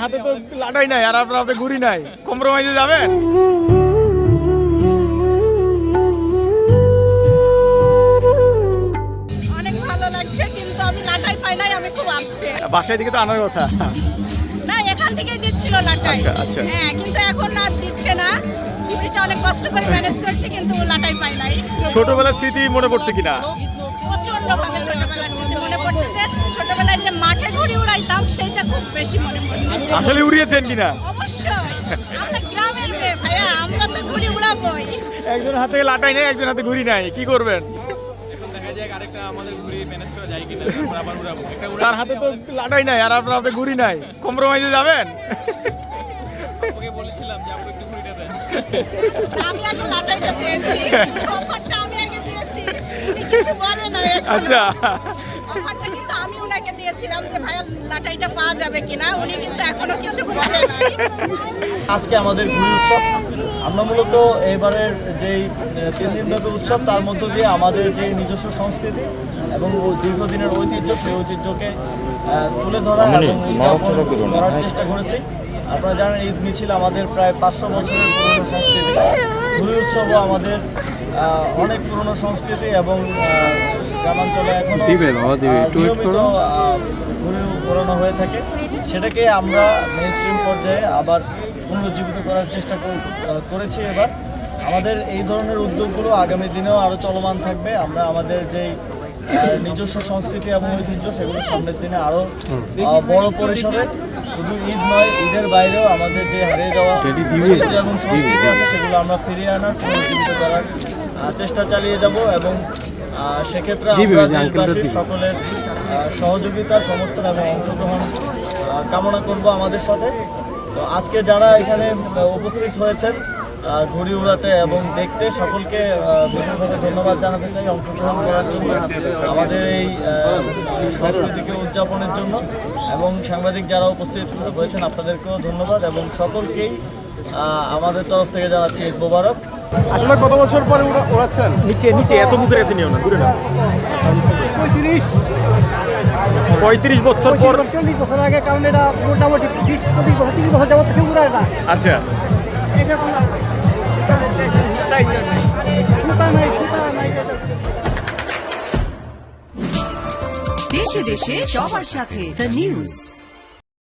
হাতে তো লাটাই নাই আর আপনার হাতে ঘুড়ি নাই, কম্প্রোমাইজে যাবেন? অনেক ভালো লাগছে, কিন্তু আমি লাটাই পাই নাই, আমি খুব আপসেট। বাসায় দিকে তো আনার কথা। না, এখান থেকেই দিচ্ছিল লাটাই। আচ্ছা, আচ্ছা। হ্যাঁ, কিন্তু এখন আর দিচ্ছে না। ঘুড়িটা অনেক কষ্ট করে ম্যানেজ করছি, কিন্তু লাটাই পাই নাই। ছোটবেলার স্মৃতি মনে পড়ছে কিনা? প্রচন্ড ভাবে ছোটবেলার স্মৃতি মনে পড়তেছে। ছোটবেলায় যে মাঠে ঘুড়ি উড়াইতাম সেটা খুব বেশি মনে পড়তেছে। আসলে উড়িয়েছেন কিনা? অবশ্যই, আমরা গ্রামের মেয়ে ভাইয়া, আমরা তো ঘুড়ি উড়াবোই। একজন হাতে লাটাই নেই, একজন হাতে ঘুড়ি নাই, কি করবেন? তার হাতে তো লাটাই নাই আর আপনার হাতে ঘুড়ি নাই, কম্প্রোমাইজে যাবেন? আমি আগে লাটাইটা চেয়েছি, অফারটা আমি আগে দিয়েছি, উনি কিছু বলে না এখনো। আচ্ছা, অফারটা কিন্তু আমি ওনাকে দিয়েছিলাম যে ভাইয়া লাটাইটা পাওয়া যাবে কিনা, উনি কিন্তু এখনো কিছু বলে নাই। আজকে আমাদের ঘুড়ি উৎসব, আমরা মূলত এবারের যেই 3 দিনব্যাপী উৎসব তার মধ্য দিয়ে আমাদের যে নিজস্ব সংস্কৃতি এবং দীর্ঘদিনের ঐতিহ্য, সেই ঐতিহ্যকে তুলে ধরা এবং উদযাপন করার চেষ্টা করেছি। আপনারা জানেন, ঈদ মিছিল আমাদের প্রায় 500 বছরের পুরনো সংস্কৃতি। ঘুড়ি উৎসবও আমাদের অনেক পুরনো সংস্কৃতি এবং গ্রামাঞ্চলে এখনও নিয়মিত ঘুড়ি ওড়ানো হয়ে থাকে। সেটাকে আমরা মেইনস্ট্রিম পর্যায়ে আবার পুনরুজ্জীবিত করার চেষ্টা করেছি। এবার আমাদের এই ধরনের উদ্যোগগুলো আগামী দিনেও আরও চলমান থাকবে। আমরা আমাদের যেই নিজস্ব সংস্কৃতি এবং ঐতিহ্য, সেগুলো সামনের দিনে আরও বড় পরিসরে, শুধু ঈদ নয়, ঈদের বাইরেও আমাদের যে হারিয়ে যাওয়া ঐতিহ্য এবং সংস্কৃতি আছে সেগুলো আমরা ফিরিয়ে আনার, পুনরুজ্জীবিত করার চেষ্টা চালিয়ে যাব। এবং সেক্ষেত্রে আমরা দেশবাসীর সকলের সহযোগিতা, সমর্থন এবং অংশগ্রহণ কামনা করব আমাদের সাথে। তো আজকে যারা এখানে উপস্থিত হয়েছেন ঘুড়ি উড়াতে এবং দেখতে, সকলকে বিশেষভাবে ধন্যবাদ জানাতে চাই অংশগ্রহণ করার জন্য, আমাদের এই সংস্কৃতিকে উদযাপনের জন্য। এবং সাংবাদিক যারা উপস্থিত হয়েছেন আপনাদেরকেও ধন্যবাদ এবং সকলকেই আমাদের তরফ থেকে জানাচ্ছি ঈদ মোবারক। আসলে কত বছর পরে ওড়াচ্ছেন? নিচে নিচে এত মুখের কাছে নিও না, দূরে না। 35 বছর পর। 40 বছর আগে, কারণ এটা মোটামুটি 20-25 বছর 30 বছর যাবত থেকে উড়ায় না। আচ্ছা, দেশে দেশে সবার সাথে দ্য নিউজ।